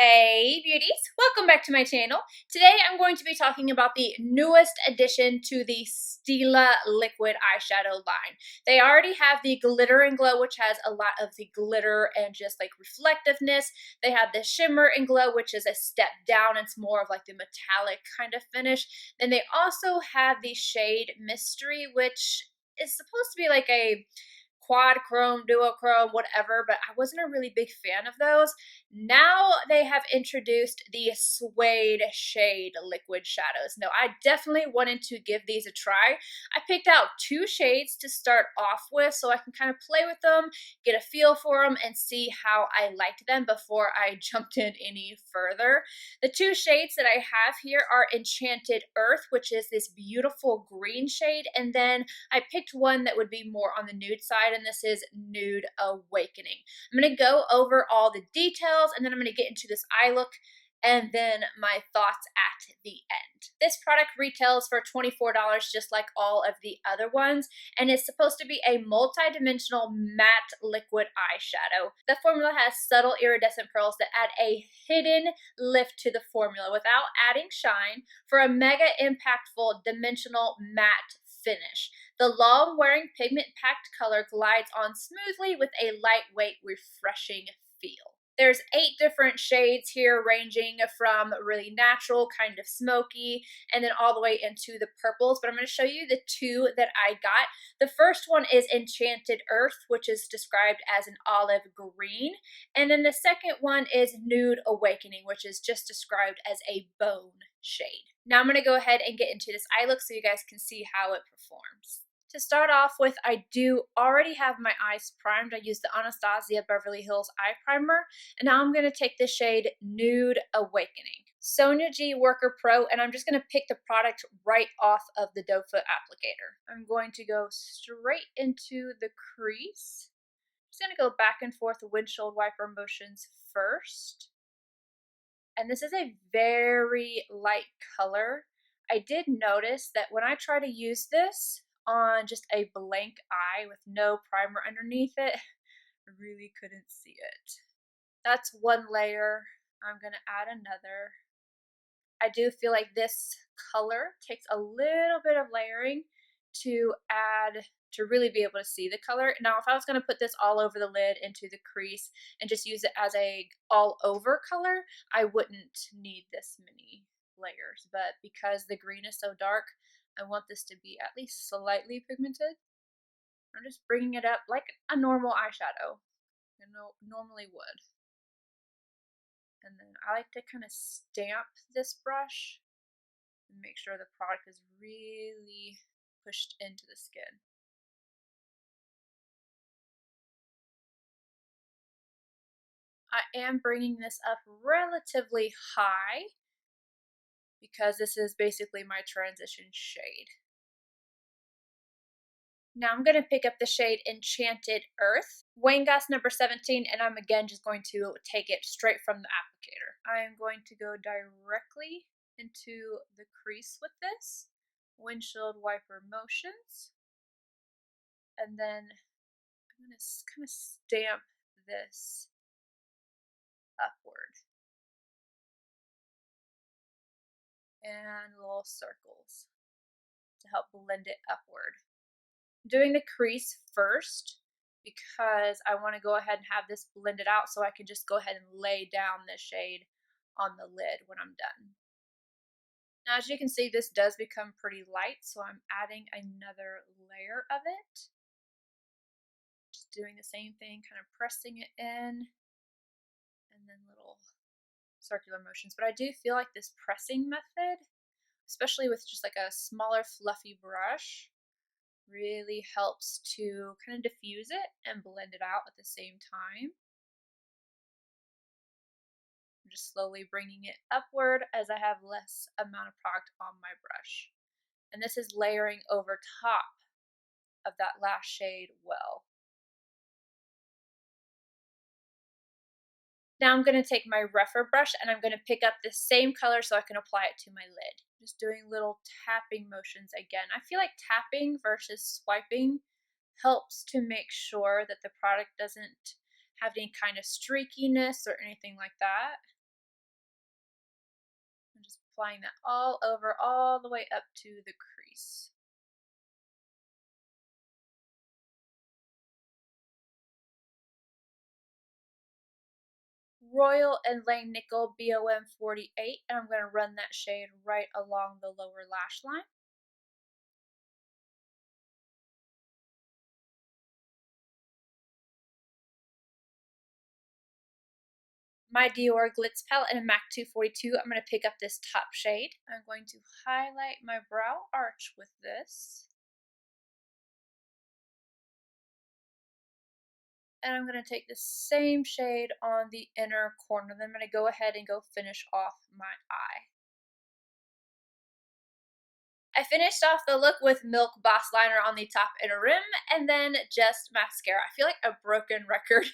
Hey beauties, welcome back to my channel. Today I'm going to be talking about the newest addition to the STILA liquid eyeshadow line. They already have the Glitter and Glow, which has a lot of the glitter and just like reflectiveness. They have the Shimmer and Glow, which is a step down. It's more of like the metallic kind of finish. Then they also have the shade Mystery, which is supposed to be like a quad chrome, duochrome, whatever, but I wasn't a really big fan of those. Now they have introduced the suede shade liquid shadows. Now I definitely wanted to give these a try. I picked out two shades to start off with so I can kind of play with them, get a feel for them, and see how I liked them before I jumped in any further. The two shades that I have here are Enchanted Earth, which is this beautiful green shade, and then I picked one that would be more on the nude side, and this is Nude Awakening. I'm going to go over all the details, and then I'm going to get into this eye look and then my thoughts at the end. This product retails for $24 just like all of the other ones, and it's supposed to be a multi-dimensional matte liquid eyeshadow. The formula has subtle iridescent pearls that add a hidden lift to the formula without adding shine for a mega impactful dimensional matte finish. The long-wearing pigment-packed color glides on smoothly with a lightweight, refreshing feel. There's 8 different shades here, ranging from really natural, kind of smoky, and then all the way into the purples. But I'm going to show you the two that I got. The first one is Enchanted Earth, which is described as an olive green. And then the second one is Nude Awakening, which is just described as a bone shade. Now I'm going to go ahead and get into this eye look so you guys can see how it performs. To start off with, I do already have my eyes primed. I used the Anastasia Beverly Hills Eye Primer, and now I'm going to take the shade Nude Awakening. Sonia G Worker Pro, and I'm just going to pick the product right off of the doe foot applicator. I'm going to go straight into the crease. I'm just going to go back and forth windshield wiper motions first. And this is a very light color. I did notice that when I try to use this on just a blank eye with no primer underneath it, I really couldn't see it. That's one layer. I'm going to add another. I do feel like this color takes a little bit of layering to add to really be able to see the color. Now, if I was going to put this all over the lid into the crease and just use it as a all over color, I wouldn't need this many layers. But because the green is so dark, I want this to be at least slightly pigmented. I'm just bringing it up like a normal eyeshadow, you know, normally would. And then I like to kind of stamp this brush and make sure the product is really pushed into the skin. I am bringing this up relatively high because this is basically my transition shade. Now I'm going to pick up the shade Enchanted Earth, Wayne Goss number 17, and I'm again just going to take it straight from the applicator. I am going to go directly into the crease with this, windshield wiper motions, and then I'm going to kind of stamp this upward. And little circles to help blend it upward. I'm doing the crease first because I want to go ahead and have this blended out so I can just go ahead and lay down the shade on the lid when I'm done. Now, as you can see, this does become pretty light, so I'm adding another layer of it. Just doing the same thing, kind of pressing it in, and then little circular motions. But I do feel like this pressing method, especially with just like a smaller fluffy brush, really helps to kind of diffuse it and blend it out at the same time. I'm just slowly bringing it upward as I have less amount of product on my brush. And this is layering over top of that last shade well. Now I'm going to take my rougher brush and I'm going to pick up the same color so I can apply it to my lid. Just doing little tapping motions again. I feel like tapping versus swiping helps to make sure that the product doesn't have any kind of streakiness or anything like that. applying that all over, all the way up to the crease. Royal and Lane Nickel BOM 48, and I'm going to run that shade right along the lower lash line. My Dior Glitz palette in a MAC 242, I'm going to pick up this top shade. I'm going to highlight my brow arch with this. And I'm going to take the same shade on the inner corner. Then I'm going to go ahead and go finish off my eye. I finished off the look with Milk Boss Liner on the top inner rim and then just mascara. I feel like a broken record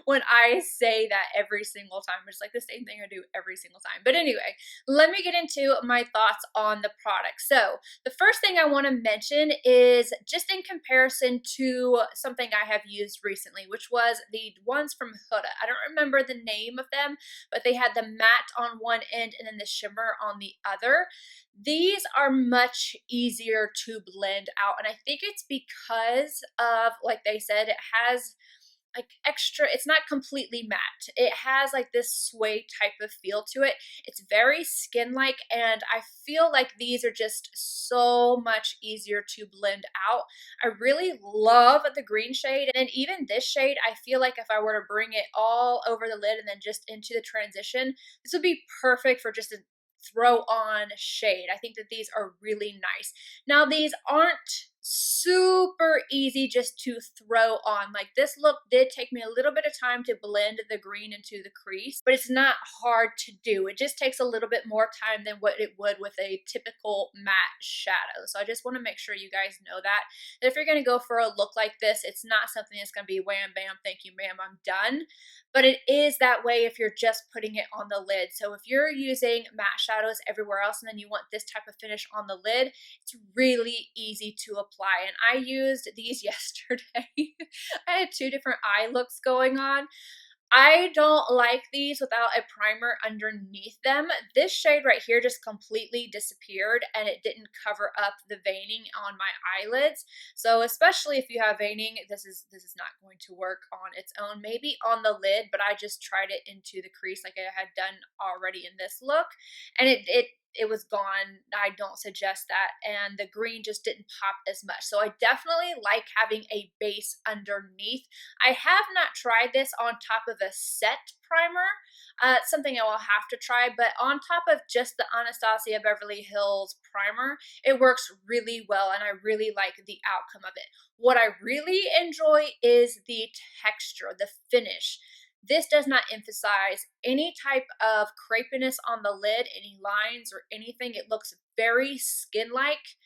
when I say that every single time. It's like the same thing I do every single time. But anyway, let me get into my thoughts on the product. So the first thing I want to mention is just in comparison to something I have used recently, which was the ones from Huda. I don't remember the name of them, but they had the matte on one end and then the shimmer on the other. These are much easier to blend out, and I think it's because of, like they said, it has like extra, it's not completely matte. It has like this suede type of feel to it. It's very skin-like, and I feel like these are just so much easier to blend out. I really love the green shade, and even this shade, I feel like if I were to bring it all over the lid and then just into the transition, this would be perfect for just a throw on shade. I think that these are really nice. Now, these aren't super easy just to throw on. Like, this look did take me a little bit of time to blend the green into the crease, but it's not hard to do. It just takes a little bit more time than what it would with a typical matte shadow. So I just want to make sure you guys know that if you're going to go for a look like this, it's not something that's going to be wham bam, thank you ma'am, I'm done. But it is that way if you're just putting it on the lid. So if you're using matte shadows everywhere else and then you want this type of finish on the lid, it's really easy to apply. And I used these yesterday. I had two different eye looks going on. I don't like these without a primer underneath them. This shade right here just completely disappeared and it didn't cover up the veining on my eyelids. So especially if you have veining, this is not going to work on its own. Maybe on the lid, but I just tried it into the crease like I had done already in this look, and it was gone. I don't suggest that, and the green just didn't pop as much. So I definitely like having a base underneath. I have not tried this on top of a set primer. It's something I will have to try, but on top of just the Anastasia Beverly Hills primer, it works really well, and I really like the outcome of it. What I really enjoy is the texture, the finish. This does not emphasize any type of crepiness on the lid, any lines or anything. It looks very skin-like,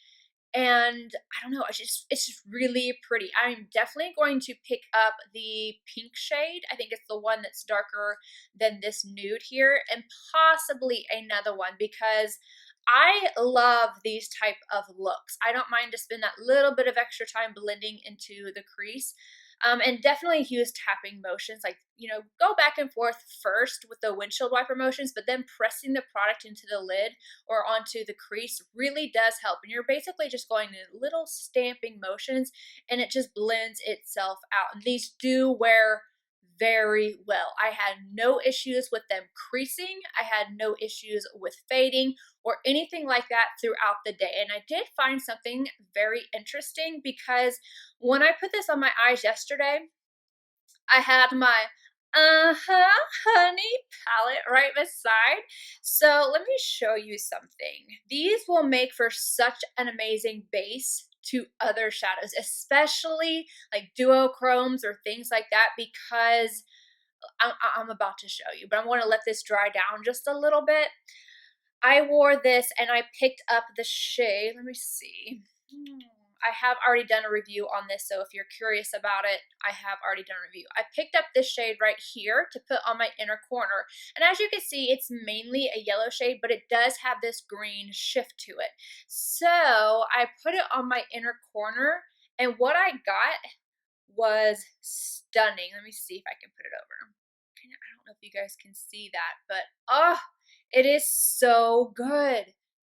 and I don't know, it's just really pretty. I'm definitely going to pick up the pink shade. I think it's the one that's darker than this nude here, and possibly another one, because I love these type of looks. I don't mind to spend that little bit of extra time blending into the crease. And definitely use tapping motions, like, you know, go back and forth first with the windshield wiper motions, but then pressing the product into the lid or onto the crease really does help. And you're basically just going in little stamping motions, and it just blends itself out. And these do wear very well. I had no issues with them creasing. I had no issues with fading or anything like that throughout the day. And I did find something very interesting, because when I put this on my eyes yesterday, I had my honey palette right beside. So let me show you something. These will make for such an amazing base to other shadows, especially like duochromes or things like that, because I'm about to show you, but I'm going to let this dry down just a little bit. I wore this and I picked up the shade. Let me see. I have already done a review on this, so if you're curious about it, I have already done a review. I picked up this shade right here to put on my inner corner, and as you can see, it's mainly a yellow shade, but it does have this green shift to it. So I put it on my inner corner, and what I got was stunning. Let me see if I can put it over. I don't know if you guys can see that, but oh, It is so good.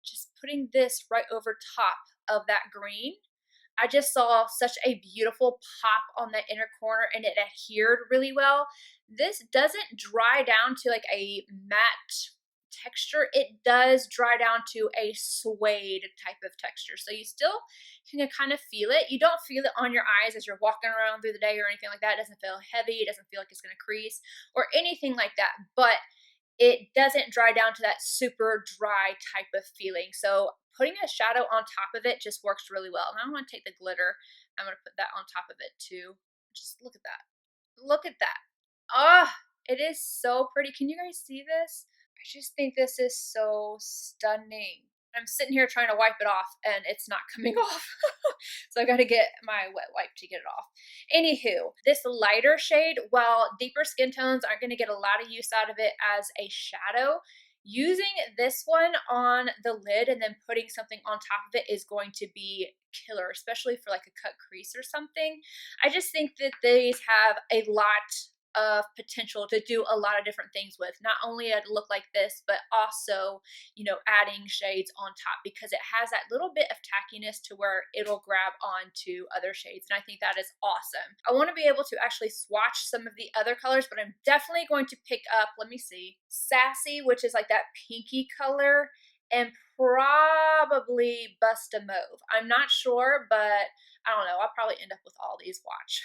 Just putting this right over top of that green, I just saw such a beautiful pop on the inner corner and it adhered really well. This doesn't dry down to like a matte texture. It does dry down to a suede type of texture. So you still can kind of feel it. You don't feel it on your eyes as you're walking around through the day or anything like that. It doesn't feel heavy. It doesn't feel like it's going to crease or anything like that. But it doesn't dry down to that super dry type of feeling. So putting a shadow on top of it just works really well. And I'm going to take the glitter. I'm going to put that on top of it too. Just look at that. Look at that. Ah, it is so pretty. Can you guys see this? I just think this is so stunning. I'm sitting here trying to wipe it off and it's not coming off. So I got to get my wet wipe to get it off. Anywho, this lighter shade, while deeper skin tones aren't going to get a lot of use out of it as a shadow, using this one on the lid and then putting something on top of it is going to be killer, especially for like a cut crease or something. I just think that these have a lot of potential to do a lot of different things with. Not only a look like this, but also, you know, adding shades on top because it has that little bit of tackiness to where it'll grab onto other shades. And I think that is awesome. I want to be able to actually swatch some of the other colors, but I'm definitely going to pick up, let me see, Sassy, which is like that pinky color, and probably Bust a Mauve. I'm not sure, but I don't know. I'll probably end up with all these, watch.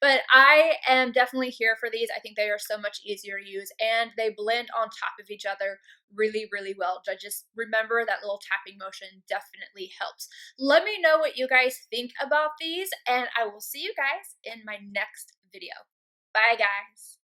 But I am definitely here for these. I think they are so much easier to use and they blend on top of each other really, really well. Just remember that little tapping motion definitely helps. Let me know what you guys think about these and I will see you guys in my next video. Bye guys.